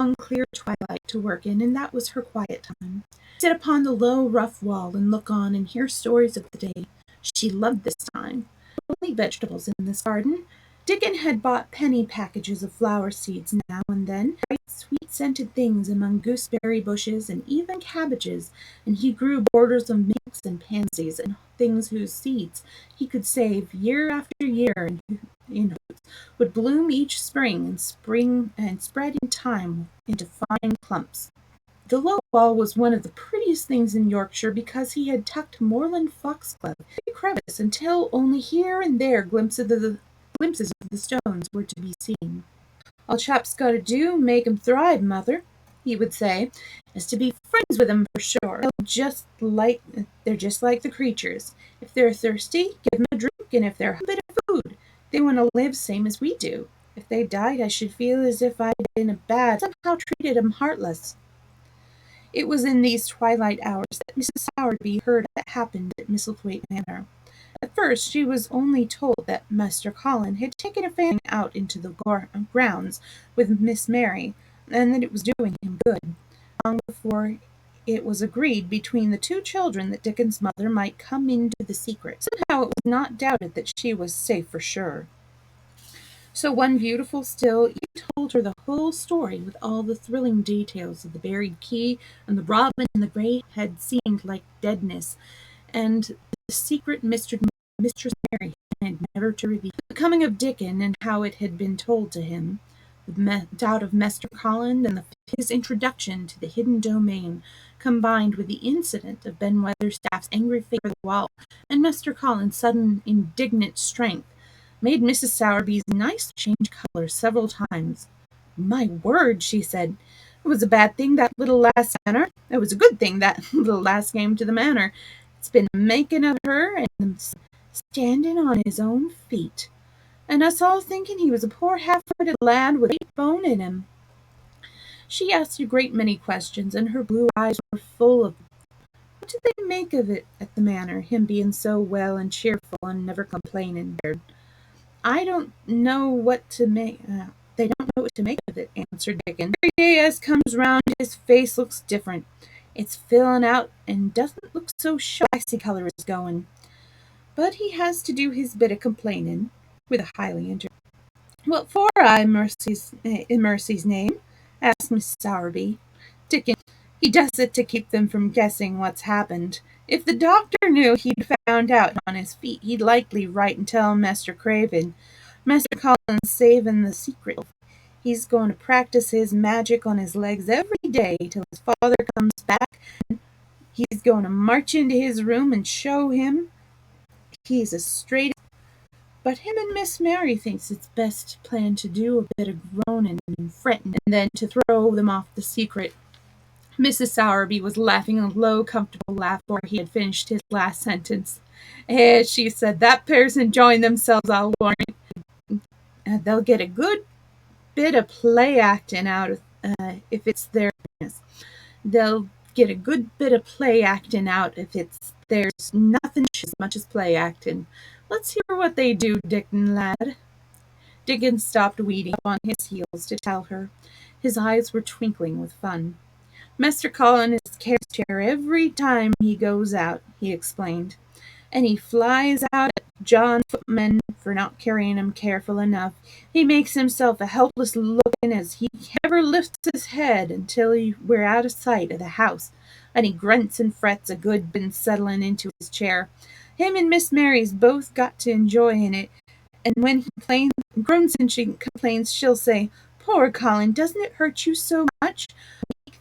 long, clear twilight to work in, and that was her quiet time. Sit upon the low, rough wall and look on and hear stories of the day. She loved this time. Only vegetables in this garden. Dickon had bought penny packages of flower seeds now and then, bright, sweet-scented things among gooseberry bushes and even cabbages, and he grew borders of minks and pansies and things whose seeds he could save year after year and would bloom each spring and spread in time into fine clumps. The low wall was one of the prettiest things in Yorkshire because he had tucked moorland foxglove every crevice until only here and there glimpses of the stones were to be seen. All chap's got to do make 'em thrive, mother, he would say, is to be friends with 'em for sure. They're just like the creatures. If they're thirsty, give 'em a drink, and if they're hungry, a bit of food. They want to live same as we do. If they died, I should feel as if I'd been a bad, somehow treated 'em heartless. It was in these twilight hours that Mrs. Sowerby heard what happened at Misselthwaite Manor. At first she was only told that Master Colin had taken a fan out into the grounds with Miss Mary, and that it was doing him good. Long before it was agreed between the two children that Dickon's mother might come into the secret. Somehow it was not doubted that she was safe for sure. So one beautiful still, you told her the whole story with all the thrilling details of the buried key, and the robin and the great had seemed like deadness, and the secret Mistress Mary had never to reveal. The coming of Dickon and how it had been told to him, the doubt of Master Colin and his introduction to the hidden domain, combined with the incident of Ben Weatherstaff's angry face over the wall, and Master Colin's sudden indignant strength, made Mrs. Sowerby's nice change colour several times. My word, she said, it was a bad thing that little lass manor. It was a good thing that little lass came to the manor. It's been making of her and standing on his own feet, and us all thinking he was a poor half-witted lad with a bone in him. She asked a great many questions, and her blue eyes were full of what did they make of it at the manor, him being so well and cheerful and never complaining. I don't know what to make. They don't know what to make of it, answered Dickon. Every day as comes round, his face looks different. It's filling out and doesn't look so waxy colour is going. But he has to do his bit of complaining, with a highly inter. What for, in mercy's name? Asked Miss Sowerby. Dickon, he does it to keep them from guessing what's happened. If the doctor knew he'd found out on his feet, he'd likely write and tell Master Craven. Master Colin's saving the secret. He's going to practice his magic on his legs every day till his father comes back. He's going to march into his room and show him he's as straight. But him and Miss Mary thinks it's best plan to do a bit of groaning and fretting, and then to throw them off the secret. Mrs. Sowerby was laughing a low, comfortable laugh before he had finished his last sentence. She said, that pair's enjoying themselves, I'll warrant. They'll get a good bit of play acting out of if it's their business. They'll get a good bit of play acting out if it's there's nothing as much as play acting. Let's hear what they do, Dickon lad. Dickon stopped weeding up on his heels to tell her. His eyes were twinkling with fun. Master Colin is carriage chair every time he goes out, he explained, and he flies out at John Footman for not carrying him careful enough. He makes himself a helpless looking as he ever lifts his head until we're out of sight of the house, and he grunts and frets a good been settling into his chair. Him and Miss Mary's both got to enjoying it, and when he groans and she complains, she'll say, poor Colin, doesn't it hurt you so much?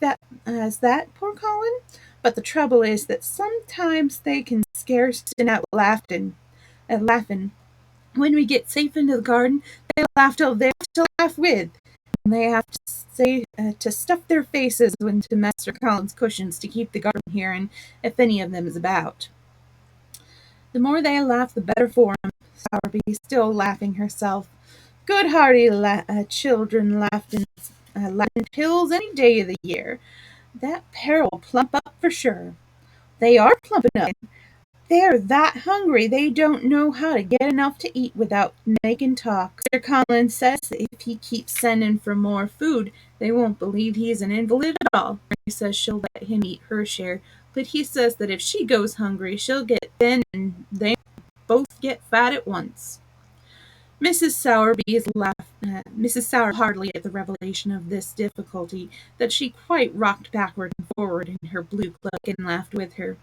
That, poor Colin? But the trouble is that sometimes they can scarce stand out laughing. When we get safe into the garden, they laugh till they have to laugh with. And they have to say to stuff their faces into Master Colin's cushions to keep the garden hearing if any of them is about. The more they laugh, the better for 'em. Sowerby, still laughing herself. Good-hearty children laughed in pills any day of the year. That pair'll plump up for sure. They are plumping up. They're that hungry they don't know how to get enough to eat without making talk. Mr. Collins says that if he keeps sending for more food, they won't believe he's an invalid at all. Mary says she'll let him eat her share, but he says that if she goes hungry, she'll get thin and they both get fat at once. Mrs. Sowerby hardly at the revelation of this difficulty, that she quite rocked backward and forward in her blue cloak, and laughed with her.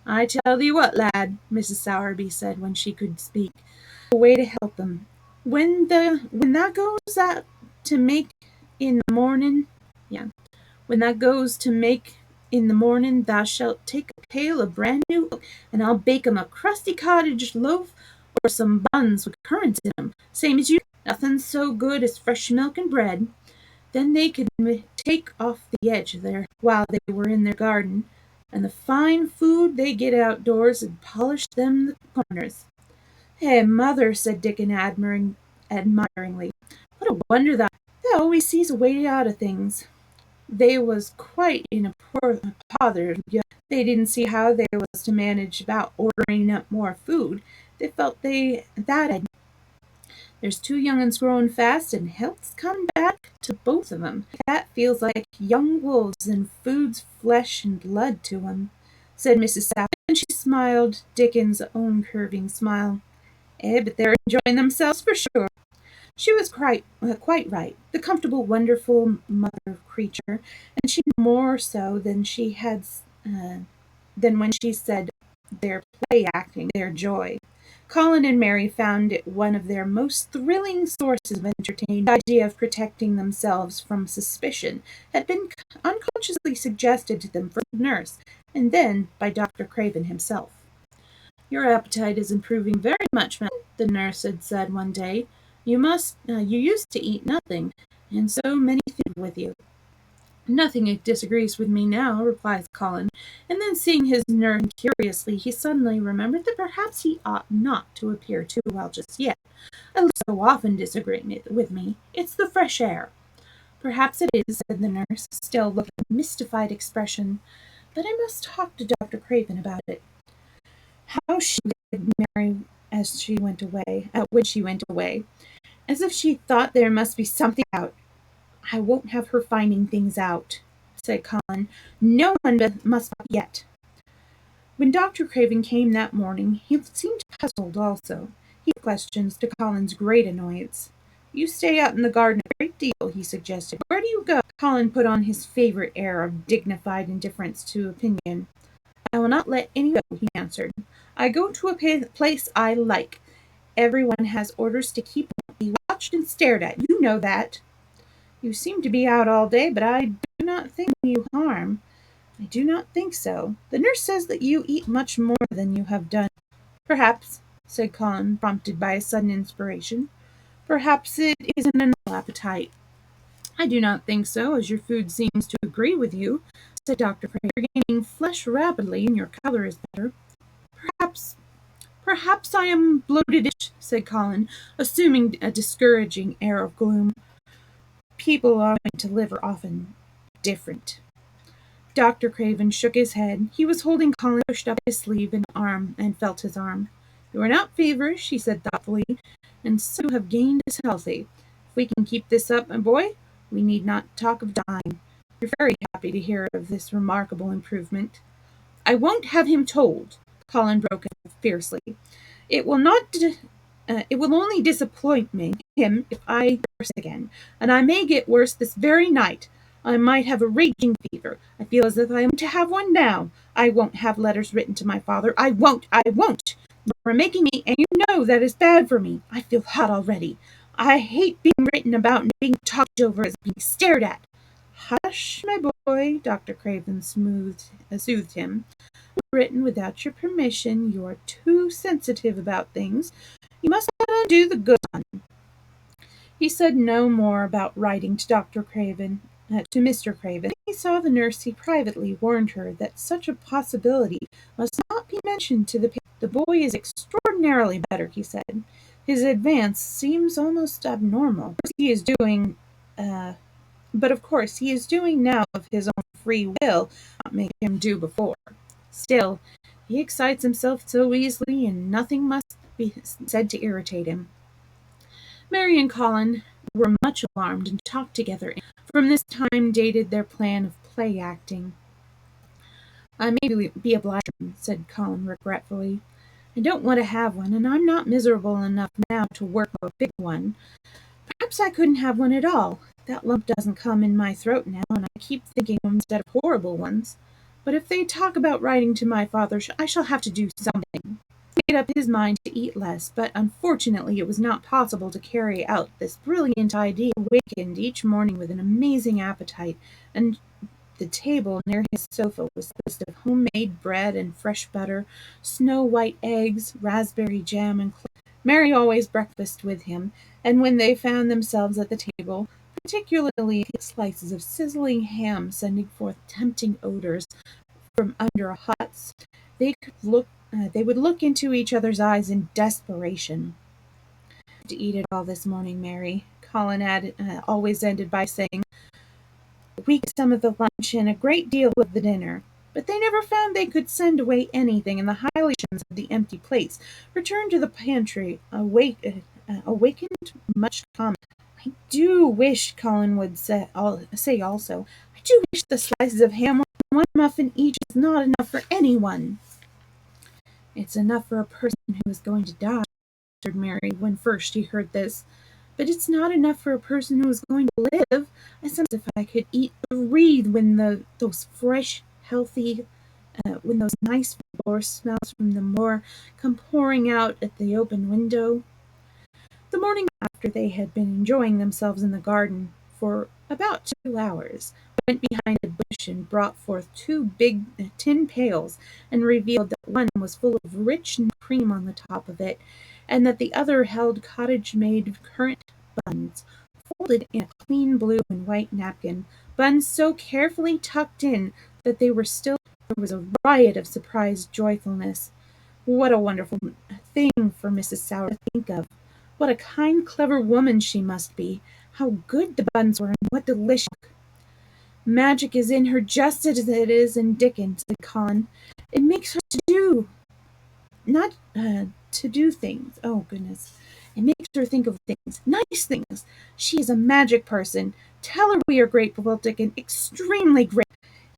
I tell thee what, lad, Mrs. Sowerby said when she could speak, a way to help them. When that goes out to make in the morning, yeah, when that goes to make in the morning, thou shalt take a pail of brand new milk, and I'll bake 'em a crusty cottage loaf or some buns with currants in 'em, same as you. Nothing so good as fresh milk and bread. Then they could take off the edge there while they were in their garden, and the fine food they get outdoors and polish them the corners. Hey, mother, said Dickon admiringly, what a wonder thou always sees a way out of things. They was quite in a poor pother. They didn't see how they was to manage about ordering up more food. They felt that there's two young uns growing fast, and health's coming back to both of 'em. That feels like young wolves, and food's flesh and blood to 'em, said Mrs. Sapp, and she smiled Dickon's own curving smile. But they're enjoying themselves for sure. She was quite right. The comfortable, wonderful mother creature, and she more so than when she said their play acting, their joy. Colin and Mary found it one of their most thrilling sources of entertainment. The idea of protecting themselves from suspicion had been unconsciously suggested to them from the nurse, and then by Dr. Craven himself. Your appetite is improving very much, madam, the nurse had said one day. You used to eat nothing, and so many things with you. Nothing disagrees with me now, replies Colin, and then seeing his nurse curiously, he suddenly remembered that perhaps he ought not to appear too well just yet. I so often disagree with me. It's the fresh air. Perhaps it is, said the nurse, still with a mystified expression, but I must talk to Dr. Craven about it. How she did Mary as she went away, when she went away, as if she thought there must be something out. I won't have her finding things out, said Colin. No one must yet. When Dr. Craven came that morning, he seemed puzzled also. He had questions, to Colin's great annoyance. You stay out in the garden a great deal, he suggested. Where do you go? Colin put on his favourite air of dignified indifference to opinion. I will not let any go, he answered. I go to a place I like. Everyone has orders to keep me watched and stared at. You know that. You seem to be out all day, but I do not think you harm. I do not think so. The nurse says that you eat much more than you have done. Perhaps, said Colin, prompted by a sudden inspiration. Perhaps it is an animal appetite. I do not think so, as your food seems to agree with you, said Dr. Craven. You're gaining flesh rapidly, and your color is better. Perhaps I am bloated-ish, said Colin, assuming a discouraging air of gloom. People owing to liver often different. Dr. Craven shook his head. He was holding Colin, pushed up his sleeve and arm, and felt his arm. You are not feverish, he said thoughtfully, and so you have gained is healthy. If we can keep this up, my boy, we need not talk of dying. You're very happy to hear of this remarkable improvement. I won't have him told, Colin broke in fiercely. It will not. It will only disappoint him if I get worse again, and I may get worse this very night. I might have a raging fever. I feel as if I am to have one now. I won't have letters written to my father. I won't. You're making me, and you know that is bad for me. I feel hot already. I hate being written about and being talked over as being stared at. Hush, my boy, Dr. Craven soothed him. Written without your permission. You are too sensitive about things. You must not undo the good one. He said no more about writing to Mr. Craven. He saw the nurse. He privately warned her that such a possibility must not be mentioned to the patient. The boy is extraordinarily better, he said. His advance seems almost abnormal. He is doing, but of course he is doing now of his own free will, not make him do before. Still, He excites himself so easily, and nothing must be said to irritate him." Mary and Colin were much alarmed and talked together. From this time dated their plan of play acting. "I may be a blind," said Colin regretfully. "I don't want to have one, and I'm not miserable enough now to work up a big one. Perhaps I couldn't have one at all. That lump doesn't come in my throat now, and I keep thinking of them instead of horrible ones. But if they talk about writing to my father, I shall have to do something." He made up his mind to eat less, but unfortunately it was not possible to carry out this brilliant idea. He awakened each morning with an amazing appetite, and the table near his sofa was composed of homemade bread and fresh butter, snow-white eggs, raspberry jam, and Mary always breakfasted with him, and when they found themselves at the table, particularly slices of sizzling ham sending forth tempting odors from under a hot stove, they would look into each other's eyes in desperation. "To eat it all this morning, Mary," Colin always ended by saying. "We get some of the lunch and a great deal of the dinner." But they never found they could send away anything, and the highlights of the empty plates returned to the pantry, awakened much comment. "I do wish," Colin would say also, "I do wish the slices of ham on one muffin each is not enough for anyone." "It's enough for a person who is going to die," answered Mary when first she heard this. "But it's not enough for a person who is going to live. I sometimes if I could eat three when those fresh, healthy, when those nice floor smells from the moor come pouring out at the open window." The morning after they had been enjoying themselves in the garden for about 2 hours, went behind a bush and brought forth two big tin pails, and revealed that one was full of rich cream on the top of it, and that the other held cottage-made currant buns, folded in a clean blue and white napkin, buns so carefully tucked in that they were still. There was a riot of surprised joyfulness. What a wonderful thing for Mrs. Sour to think of! What a kind, clever woman she must be! How good the buns were, and what delicious! "Magic is in her just as it is in Dickens," said Colin. "It makes her not to do things. Oh, goodness. It makes her think of things, nice things. She is a magic person. Tell her we are grateful, Dickon, extremely grateful."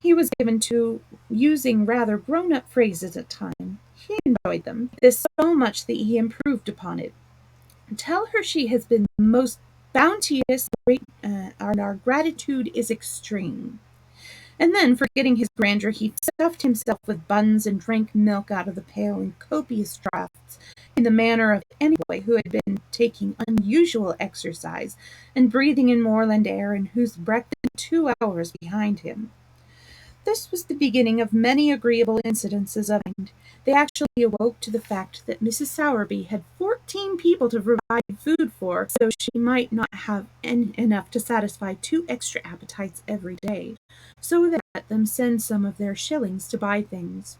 He was given to using rather grown-up phrases at times. He enjoyed them, this so much that he improved upon it. "Tell her she has been the most bounteous, and our gratitude is extreme." And then, forgetting his grandeur, he stuffed himself with buns and drank milk out of the pail in copious draughts, in the manner of any boy who had been taking unusual exercise and breathing in moorland air, and whose breakfast was 2 hours behind him. This was the beginning of many agreeable incidences of mind. They actually awoke to the fact that Mrs. Sowerby had 14 people to provide food for, so she might not have enough to satisfy 2 extra appetites every day. So they let them send some of their shillings to buy things.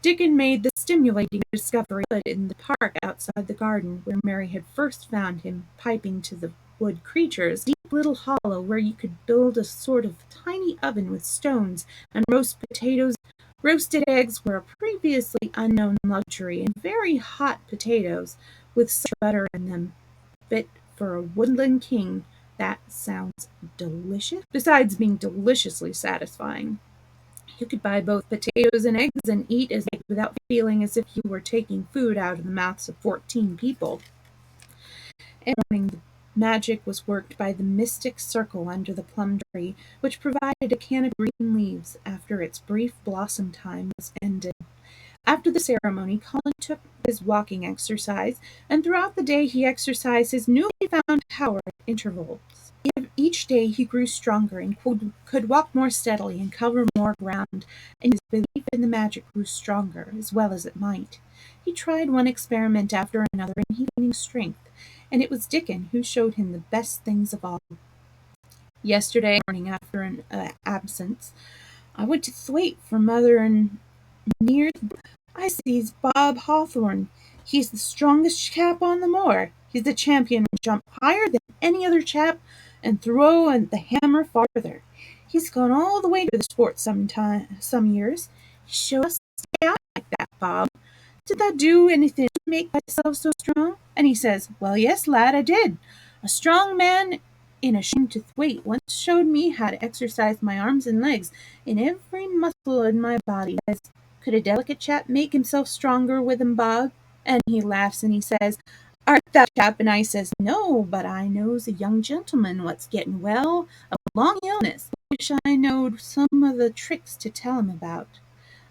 Dickon made the stimulating discovery in the park outside the garden, where Mary had first found him piping to the wood creatures, a deep little hollow where you could build a sort of tiny oven with stones and roast potatoes. Roasted eggs were a previously unknown luxury, and very hot potatoes with such butter in them. But for a woodland king, that sounds delicious, besides being deliciously satisfying. You could buy both potatoes and eggs and eat as without feeling as if you were taking food out of the mouths of 14 people. In the morning, the magic was worked by the mystic circle under the plum tree, which provided a can of green leaves after its brief blossom time was ended. After the ceremony, Colin took his walking exercise, and throughout the day he exercised his newly found power at intervals. Each day he grew stronger and could walk more steadily and cover more ground, and his belief in the magic grew stronger as well as it might. He tried one experiment after another, and he gained strength, and it was Dickon who showed him the best things of all. Yesterday morning, after an absence, I went to Thwaite for Mother, and near I sees Bob Hawthorne. He's the strongest chap on the moor. He's the champion and jump higher than any other chap and throw the hammer farther. He's gone all the way to the sport some years. He showed us to stay out like that. Bob. Did thou do anything to make thyself so strong? And he says, Well, yes, lad, I did. A strong man in a shame to wait once showed me how to exercise my arms and legs in every muscle in my body. He says, Could a delicate chap make himself stronger with 'em, Bob? And he laughs and he says, Art thou chap? And I says, No, but I knows a young gentleman what's getting well of a long illness, which I knowed some of the tricks to tell him about.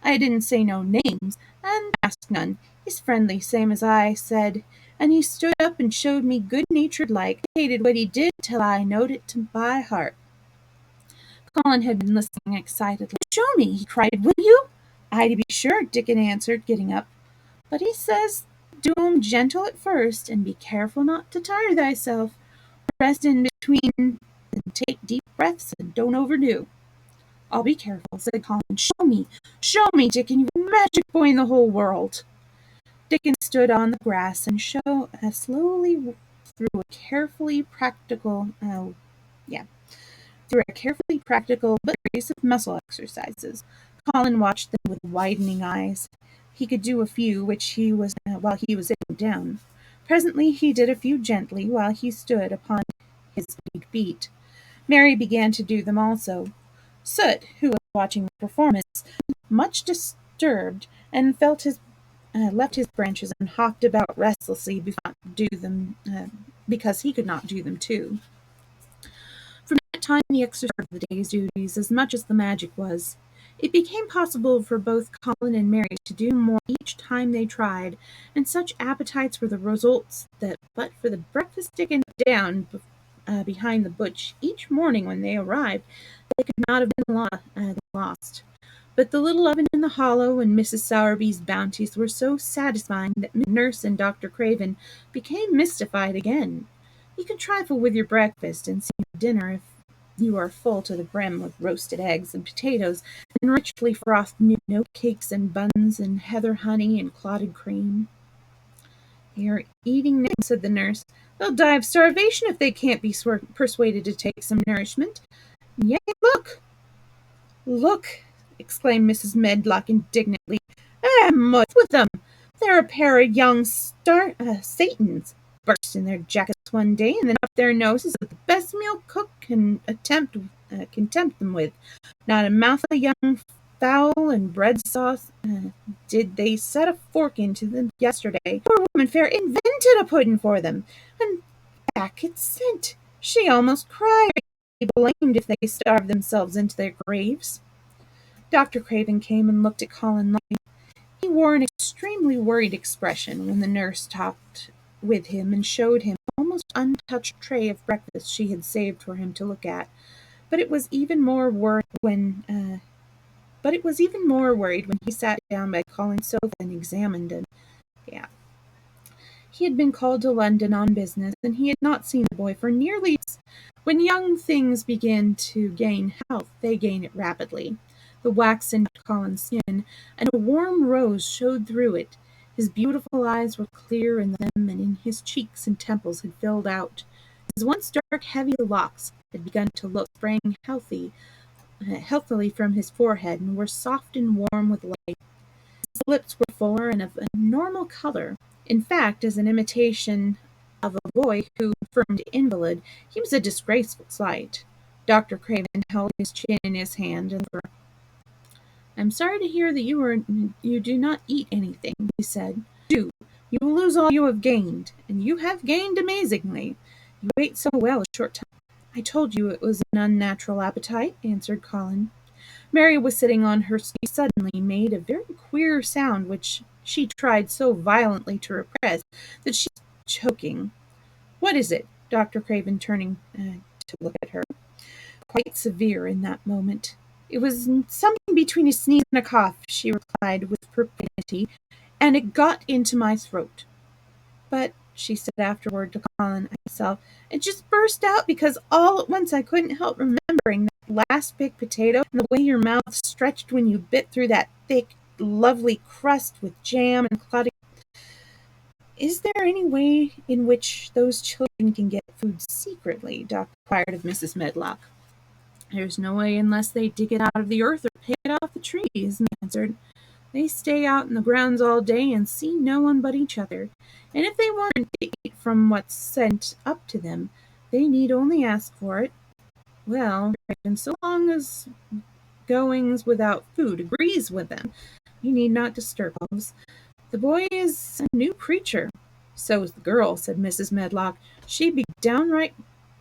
I didn't say no names, and asked none. He's friendly, same as I said, and he stood up and showed me good-natured like. I hated what he did till I knowed it to by heart. Colin had been listening excitedly. Show me, he cried, will you? Aye, to be sure, Dickon answered, getting up. But he says, do 'em gentle at first, and be careful not to tire thyself. Rest in between, and take deep breaths, and don't overdo. I'll be careful, said Colin. Show me, Dickon, you're the magic boy in the whole world. Dickon stood on the grass and slowly through a carefully practical, but series of muscle exercises. Colin watched them with widening eyes. He could do a few while he was sitting down. Presently he did a few gently while he stood upon his big feet. Mary began to do them also. Soot, who was watching the performance, much disturbed, and left his branches and hopped about restlessly because he could not do them too. From that time the exercise of the day's duties as much as the magic was. It became possible for both Colin and Mary to do more each time they tried, and such appetites were the results that but for the breakfast taken down behind the butch each morning when they arrived, they could not have been lost. But the little oven in the hollow and Mrs. Sowerby's bounties were so satisfying that Nurse and Dr. Craven became mystified again. You can trifle with your breakfast and see your dinner if you are full to the brim with roasted eggs and potatoes and richly frothed new cakes and buns and heather honey and clotted cream. They are eating now, said the nurse. They'll die of starvation if they can't be persuaded to take some nourishment. Yea, look, exclaimed Mrs. Medlock indignantly. Mud with them! They're a pair of young Satans, burst in their jackets one day, and then up their noses at the best meal cook can tempt them with. Not a mouth of young fowl and bread sauce did they set a fork into them yesterday. Poor woman fair invented a pudding for them, and back it sent. She almost cried. Blamed if they starved themselves into their graves. Dr. Craven came and looked at Colin Long. He wore an extremely worried expression when the nurse talked with him and showed him an almost untouched tray of breakfast she had saved for him to look at. But it was even more worried when he sat down by Colin's sofa and examined him. Yeah. He had been called to London on business, and he had not seen the boy for nearly years. When young things begin to gain health, they gain it rapidly. The wax in Colin's skin, and a warm rose showed through it. His beautiful eyes were clear in them, and in his cheeks and temples had filled out. His once dark, heavy locks had begun to sprang healthily from his forehead, and were soft and warm with light. His lips were fuller and of a normal color. In fact, as an imitation of a boy who affirmed invalid, he was a disgraceful sight. Dr. Craven held his chin in his hand and I'm sorry to hear that you do not eat anything, he said. Do. You will lose all you have gained, and you have gained amazingly. You ate so well a short time. I told you it was an unnatural appetite, answered Colin. Mary was sitting on her seat suddenly made a very queer sound which she tried so violently to repress that she was choking. What is it? Dr. Craven turning to look at her, quite severe in that moment. It was something between a sneeze and a cough, she replied with propriety, and it got into my throat. But, she said afterward to Colin and myself, it just burst out because all at once I couldn't help remembering that last baked potato and the way your mouth stretched when you bit through that thick, lovely crust with jam and clotted. Is there any way in which those children can get food secretly? Doctor inquired of Mrs. Medlock. There's no way unless they dig it out of the earth or pick it off the trees, he answered. They stay out in the grounds all day and see no one but each other, and if they want to eat from what's sent up to them, they need only ask for it. Well, and so long as goings without food agrees with them, you need not disturb themselves. The boy is a new creature. So is the girl, said Mrs. Medlock. She be downright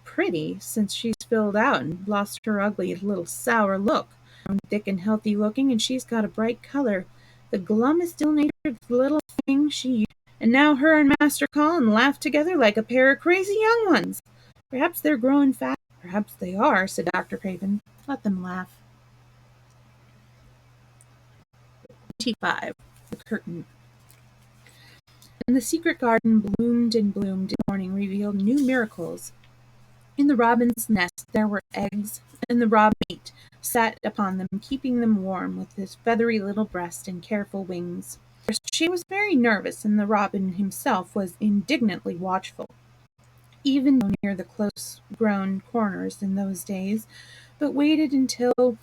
pretty since she's filled out and lost her ugly little sour look. Thick and healthy looking, and she's got a bright color. The glummest ill-natured little thing she. And now her and Master call and laugh together like a pair of crazy young ones. Perhaps they're growing fat. Perhaps they are, said Dr. Craven. Let them laugh. 25. The curtain. And the secret garden bloomed and bloomed, and morning revealed new miracles. In the robin's nest there were eggs, and the robin sat upon them, keeping them warm with his feathery little breast and careful wings. She was very nervous, and the robin himself was indignantly watchful, even near the close-grown corners in those days, but waited until,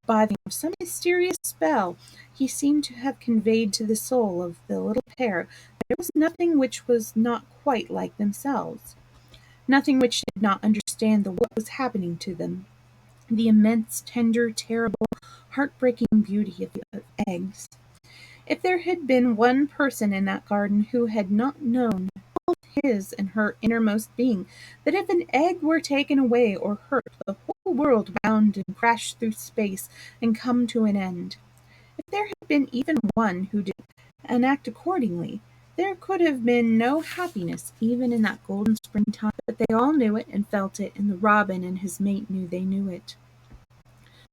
by some mysterious spell he seemed to have conveyed to the soul of the little pair, there was nothing which was not quite like themselves, nothing which did not understand what was happening to them. The immense, tender, terrible, heartbreaking beauty of eggs. If there had been one person in that garden who had not known all his and her innermost being, that if an egg were taken away or hurt, the whole world bound and crashed through space and come to an end. If there had been even one who did and act accordingly, there could have been no happiness even in that golden springtime, but they all knew it and felt it, and the robin and his mate knew they knew it.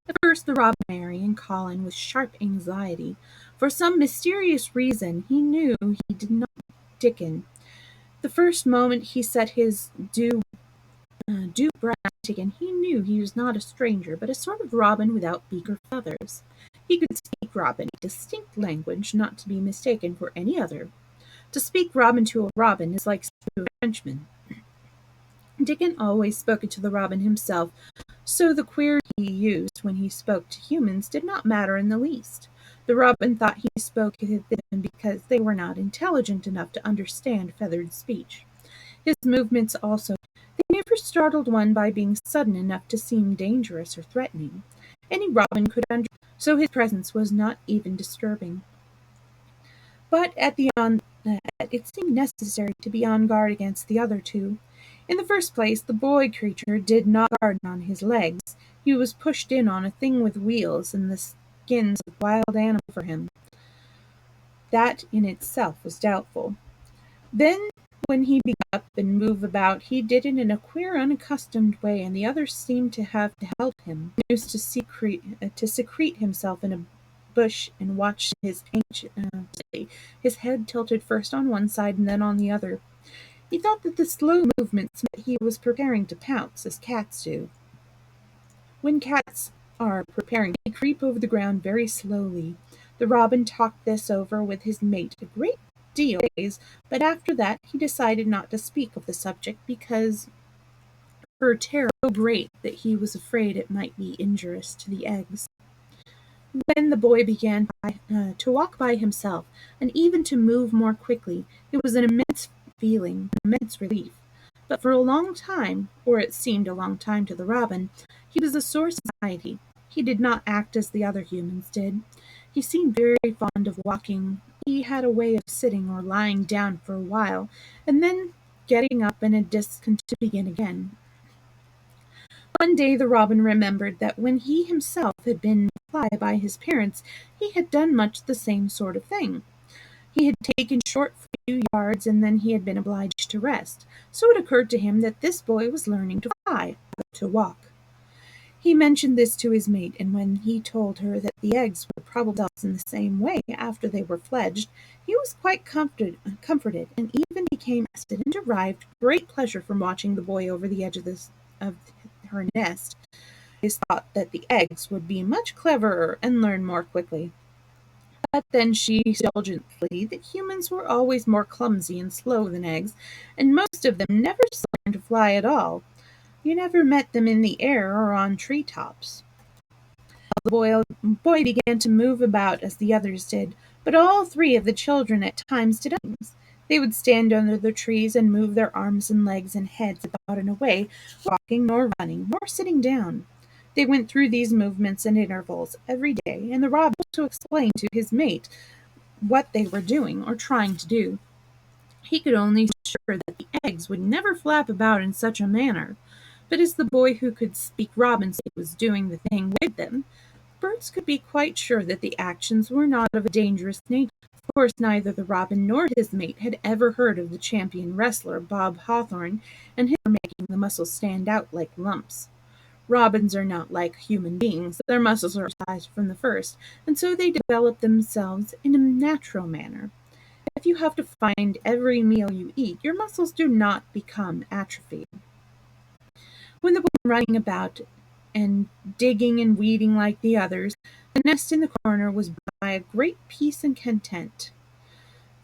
At first the robin Mary and Colin with sharp anxiety. For some mysterious reason he knew he did not Dickon. The first moment he set his due brow Dickon, he knew he was not a stranger, but a sort of robin without beak or feathers. He could speak robin, a distinct language not to be mistaken for any other. To speak robin to a robin is like speaking to a Frenchman. Dickon always spoke to the robin himself, so the queer he used when he spoke to humans did not matter in the least. The robin thought he spoke to them because they were not intelligent enough to understand feathered speech. His movements also, they never startled one by being sudden enough to seem dangerous or threatening. Any robin could understand, so his presence was not even disturbing. But it seemed necessary to be on guard against the other two. In the first place, the boy creature did not guard on his legs. He was pushed in on a thing with wheels and the skins of wild animals for him. That in itself was doubtful. Then, when he began up and move about, he did it in a queer, unaccustomed way, and the others seemed to have to help him. He used to secrete himself in a bush and watch his head tilted first on one side and then on the other. He thought that the slow movements meant he was preparing to pounce, as cats do. When cats are preparing, they creep over the ground very slowly. The robin talked this over with his mate a great deal, but after that he decided not to speak of the subject because her terror was so great that he was afraid it might be injurious to the eggs. When the boy began to walk by himself, and even to move more quickly, it was an immense feeling, an immense relief. But for a long time, or it seemed a long time to the robin, he was a source of anxiety. He did not act as the other humans did. He seemed very fond of walking. He had a way of sitting or lying down for a while, and then getting up in a discontent to begin again. One day the robin remembered that when he himself had been fly by his parents, he had done much the same sort of thing. He had taken short few yards, and then he had been obliged to rest. So it occurred to him that this boy was learning to fly, to walk. He mentioned this to his mate, and when he told her that the eggs would probably in the same way after they were fledged, he was quite comforted, and even became rested and derived great pleasure from watching the boy over the edge of her nest. He thought that the eggs would be much cleverer and learn more quickly. But then she indulgently that humans were always more clumsy and slow than eggs, and most of them never learned to fly at all. You never met them in the air or on tree tops. The boy began to move about as the others did, but all three of the children at times did other things. They would stand under the trees and move their arms and legs and heads about and away, walking nor running nor sitting down. They went through these movements and intervals every day, and the robin had to explain to his mate what they were doing or trying to do. He could only be sure that the eggs would never flap about in such a manner. But as the boy who could speak robin was doing the thing with them, birds could be quite sure that the actions were not of a dangerous nature. Of course, neither the robin nor his mate had ever heard of the champion wrestler, Bob Hawthorne, and his making the muscles stand out like lumps. Robins are not like human beings. Their muscles are sized from the first, and so they develop themselves in a natural manner. If you have to find every meal you eat, your muscles do not become atrophied. When the boy was running about and digging and weeding like the others, the nest in the corner was by a great peace and content.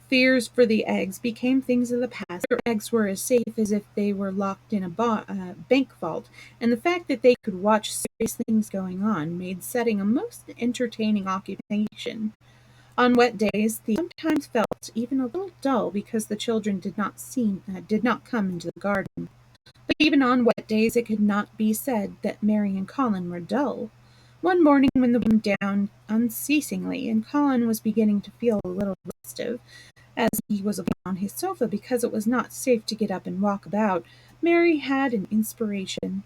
Fears for the eggs became things of the past. Their eggs were as safe as if they were locked in a bank vault, and the fact that they could watch serious things going on made setting a most entertaining occupation. On wet days, the sometimes felt even a little dull because the children did not come into the garden. But even on wet days it could not be said that Mary and Colin were dull. One morning when the wind came down unceasingly and Colin was beginning to feel a little restive, as he was on his sofa because it was not safe to get up and walk about, Mary had an inspiration.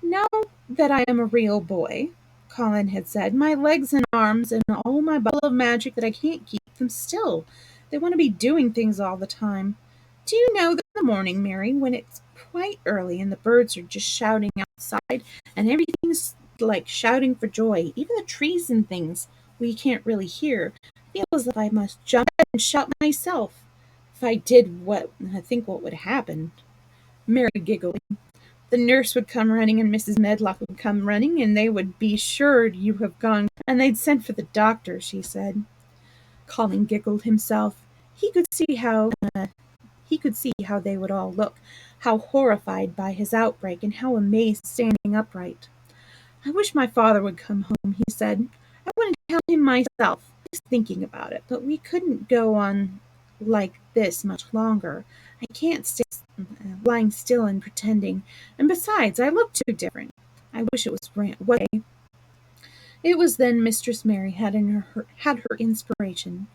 "Now that I am a real boy," Colin had said, "my legs and arms and all my bottle of magic that I can't keep them still. They want to be doing things all the time. Do you know that in the morning, Mary, when it's quite early and the birds are just shouting outside and everything's like shouting for joy, even the trees and things we can't really hear, I feel as if I must jump and shout myself. If I did what I think what would happen." Mary giggled. "The nurse would come running and Mrs. Medlock would come running and they would be sure you have gone and they'd send for the doctor," she said. Colin giggled himself. He could see how they would all look, how horrified by his outbreak and how amazed standing upright. "I wish my father would come home," he said. "I want to tell him myself. He's thinking about it, but we couldn't go on like this much longer. I can't stay lying still and pretending, and besides, I look too different. I wish it was way." It was then Mistress Mary had her inspiration.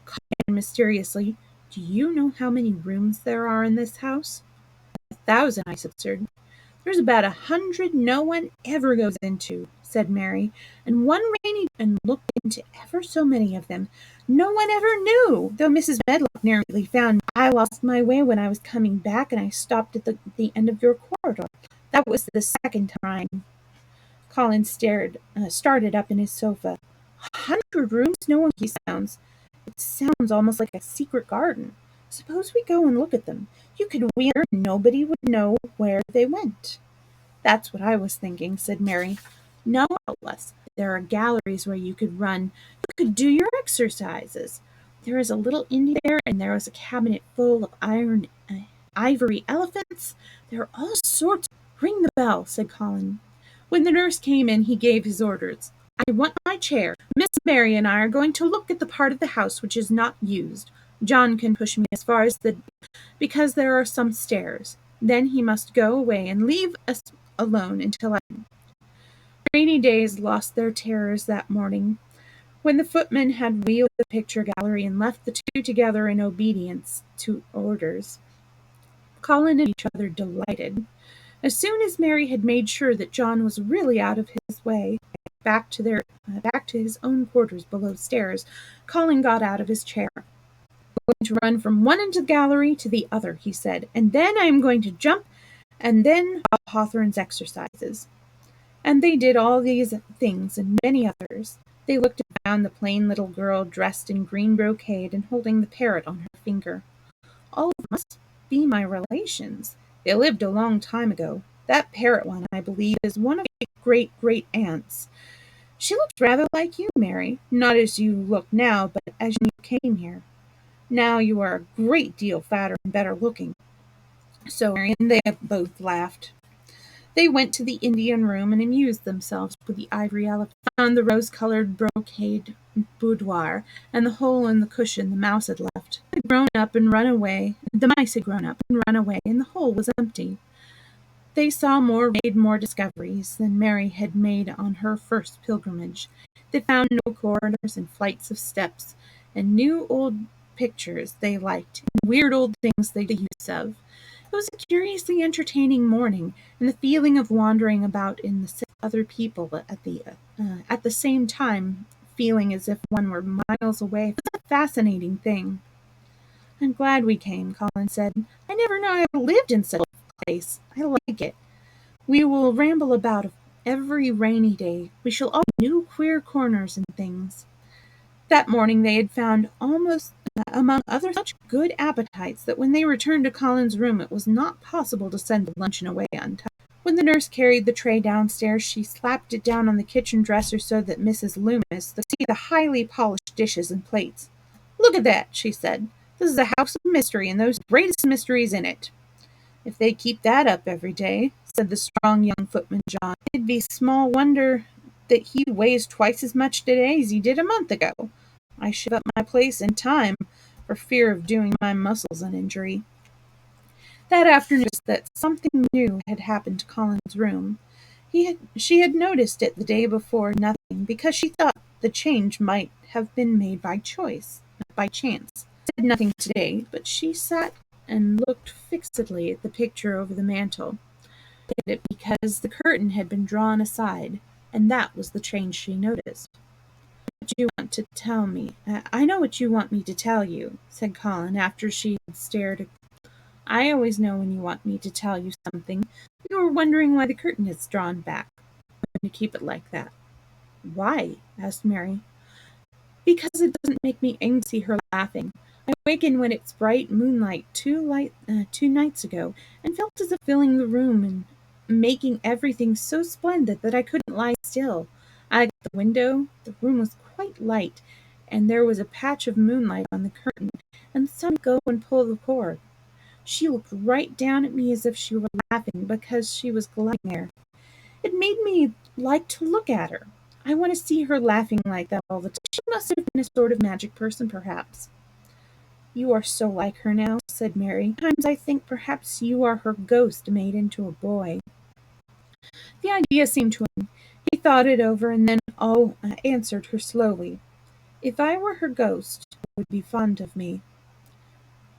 Calling mysteriously, "Do you know how many rooms there are in this house?" "1,000," I answered. "There's about 100 no one ever goes into," said Mary, "and one rainy and looked into ever so many of them. No one ever knew, though Mrs. Medlock nearly found me. I lost my way when I was coming back, and I stopped at the end of your corridor. That was the second time." Colin started up in his sofa. "100 rooms? No one," he sounds. "It sounds almost like a secret garden. Suppose we go and look at them. You could wear and nobody would know where they went." "That's what I was thinking," said Mary. "No, Alice. There are galleries where you could run. You could do your exercises. There is a little India there, and there is a cabinet full of ivory elephants. There are all sorts. Ring the bell," said Colin. When the nurse came in, he gave his orders. "I want my chair. Miss Mary and I are going to look at the part of the house which is not used. John can push me as far as because there are some stairs. Then he must go away and leave us alone until I." Rainy days lost their terrors that morning. When the footman had wheeled the picture gallery and left the two together in obedience to orders, Colin and each other delighted. As soon as Mary had made sure that John was really out of his way, back to his own quarters below stairs, Colin got out of his chair. "I'm going to run from one end of the gallery to the other," he said, "and then I am going to jump, and then Hawthorne's exercises." And they did all these things and many others. They looked and found the plain little girl dressed in green brocade and holding the parrot on her finger. "All of them must be my relations. They lived a long time ago. That parrot one, I believe, is one of my great aunts. She looks rather like you, Mary. Not as you look now, but as you came here. Now you are a great deal fatter and better looking." So Mary and they both laughed. They went to the Indian room and amused themselves with the ivory elephant, found the rose-colored brocade boudoir, and the hole in the cushion the mouse had left. Had grown up and run away. The mice had grown up and run away, and the hole was empty. They saw made more discoveries than Mary had made on her first pilgrimage. They found no corridors and flights of steps, and new old pictures they liked, and weird old things they made use of. It was a curiously entertaining morning, and the feeling of wandering about in the city with other people at the same time feeling as if one were miles away was a fascinating thing. I'm glad we came, Colin said. I never knew I lived in such a place. I like it. We will ramble about every rainy day. We shall all new queer corners and things. That morning they had found almost among other such good appetites that when they returned to Colin's room it was not possible to send the luncheon away untouched. When the nurse carried the tray downstairs, she slapped it down on the kitchen dresser so that Mrs. Loomis could see the highly polished dishes and plates. Look at that, she said. This is a house of mystery, and those greatest mysteries in it. If they keep that up every day, said the strong young footman John, it'd be small wonder that he weighs twice as much today as he did a month ago. I should give up my place in time for fear of doing my muscles an injury. That afternoon that something new had happened to Colin's room. She had noticed it the day before nothing, because she thought the change might have been made by choice, not by chance. She said nothing today, but she sat and looked fixedly at the picture over the mantel. She did it because the curtain had been drawn aside, and that was the change she noticed. What you want to tell me? I know what you want me to tell you, said Colin after she had stared. I always know when you want me to tell you something. You were wondering why the curtain is drawn back. I'm going to keep it like that. Why? Asked Mary. Because it doesn't make me angry to see her laughing. I awakened when it's bright moonlight two nights ago, and felt as if filling the room and making everything so splendid that I couldn't lie still. I got the window. The room was quite light, and there was a patch of moonlight on the curtain, and some go and pull the cord. She looked right down at me as if she were laughing because she was gliding there. It made me like to look at her. I want to see her laughing like that all the time. She must have been a sort of magic person, perhaps. You are so like her now, said Mary. Sometimes I think perhaps you are her ghost made into a boy. The idea seemed to him. He thought it over and then answered her slowly. If I were her ghost, he would be fond of me.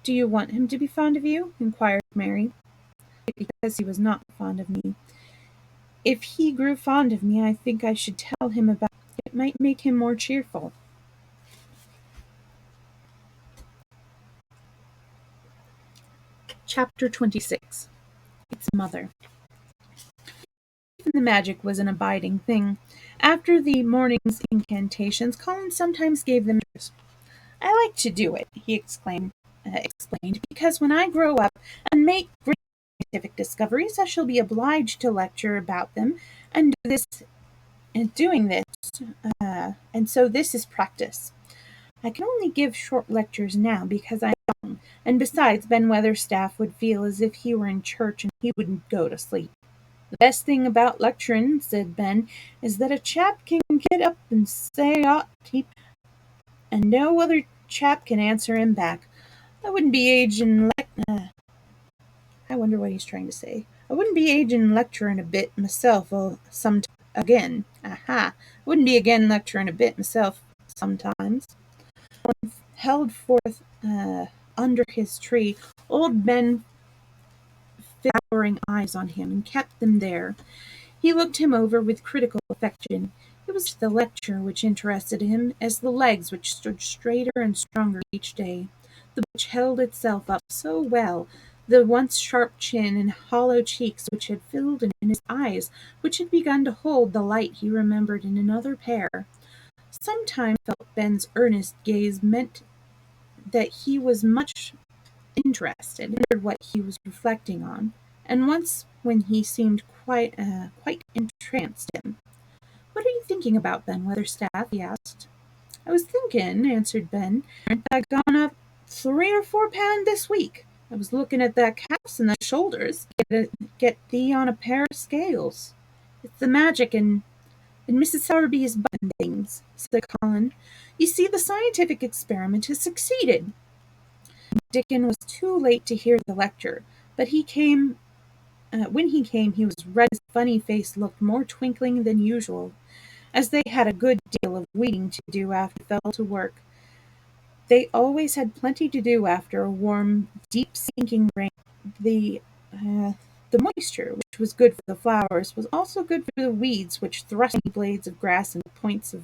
Do you want him to be fond of you? Inquired Mary. Because he was not fond of me. If he grew fond of me, I think I should tell him about it. It might make him more cheerful. Chapter 26. Its Mother. Even the magic was an abiding thing. After the morning's incantations, Colin sometimes gave them orders. I like to do it, he explained, because when I grow up and make great scientific discoveries, I shall be obliged to lecture about them and do this and doing this, and so this is practice. I can only give short lectures now because I'm young, and besides, Ben Weatherstaff would feel as if he were in church and he wouldn't go to sleep. The best thing about lecturing, said Ben, is that a chap can get up and say aught he, and no other chap can answer him back. I wouldn't be aging I wonder what he's trying to say. I wouldn't be aging lecturing a bit myself again. Aha. Wouldn't be again lecturing a bit myself sometimes. When held forth under his tree, old Ben fixed devouring eyes on him and kept them there. He looked him over with critical affection. It was the lecture which interested him, as the legs which stood straighter and stronger each day, the which held itself up so well, the once sharp chin and hollow cheeks which had filled in his eyes, which had begun to hold the light he remembered in another pair. Sometimes felt Ben's earnest gaze meant that he was much interested in what he was reflecting on, and once when he seemed quite entranced him. What are you thinking about, Ben Weatherstaff? He asked. I was thinking, answered Ben, I've gone up 3 or 4 pound this week. I was looking at that calves and the shoulders. get thee on a pair of scales. It's the magic in Mrs. Sowerby's button things, said Colin. You see, the scientific experiment has succeeded. Dickon was too late to hear the lecture, but when he came, he was red. His funny face looked more twinkling than usual, as they had a good deal of weeding to do after they fell to work. They always had plenty to do after a warm, deep-sinking rain. The uh, the moisture, which was good for the flowers, was also good for the weeds, which thrust blades of grass and points of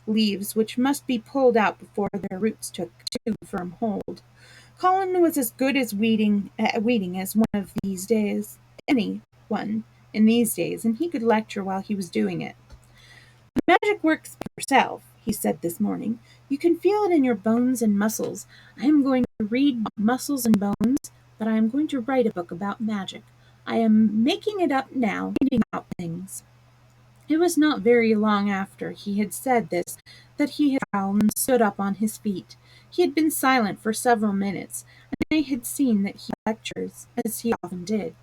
leaves, which must be pulled out before their roots took too firm hold. Colin was as good as weeding as one of these days, any one in these days, and he could lecture while he was doing it. Magic works by yourself, he said this morning. You can feel it in your bones and muscles. I am going to read muscles and bones, but I am going to write a book about magic. I am making it up now, reading out things. It was not very long after he had said this that he had growled and stood up on his feet. He had been silent for several minutes, and they had seen that he lectures, as he often did.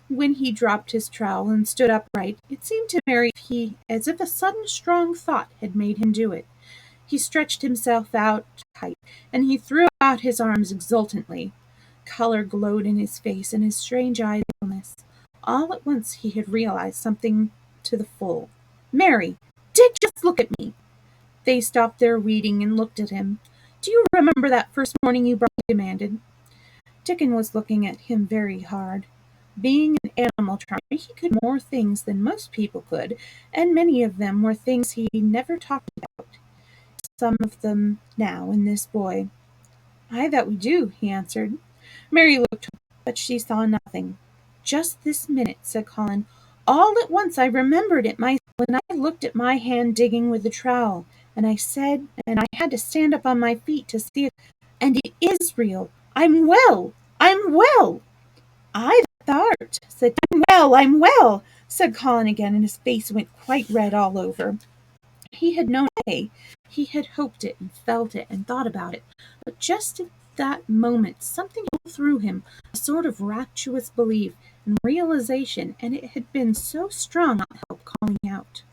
When he dropped his trowel and stood upright, it seemed to Mary as if a sudden strong thought had made him do it. He stretched himself out tight, and he threw out his arms exultantly. Color glowed in his face, and his strange eyes fullness. All at once he had realized something to the full. Mary, Dick, just look at me. They stopped their weeding and looked at him. Do you remember that first morning you brought? He demanded. Dickon was looking at him very hard. Being an animal charmer, he could more things than most people could, and many of them were things he never talked about. Some of them now in this boy. Aye, that we do, he answered. Mary looked, but she saw nothing. Just this minute, said Colin. All at once I remembered it myself when I looked at my hand digging with the trowel, and I had to stand up on my feet to see it, and it is real. I'm well! I'm well! Aye, thou art, said I'm well, said Colin again, and his face went quite red all over. He had known it. He had hoped it and felt it and thought about it. But just at that moment something went through him, a sort of rapturous belief and realization, and it had been so strong it helped calling out.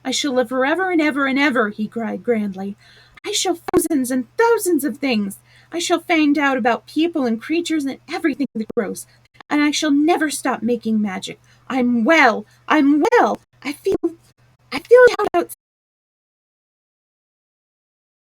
I shall live forever and ever and ever, he cried grandly. I shall thousands and thousands of things. I shall find out about people and creatures and everything that grows, and I shall never stop making magic. I'm well. I'm well. I feel it out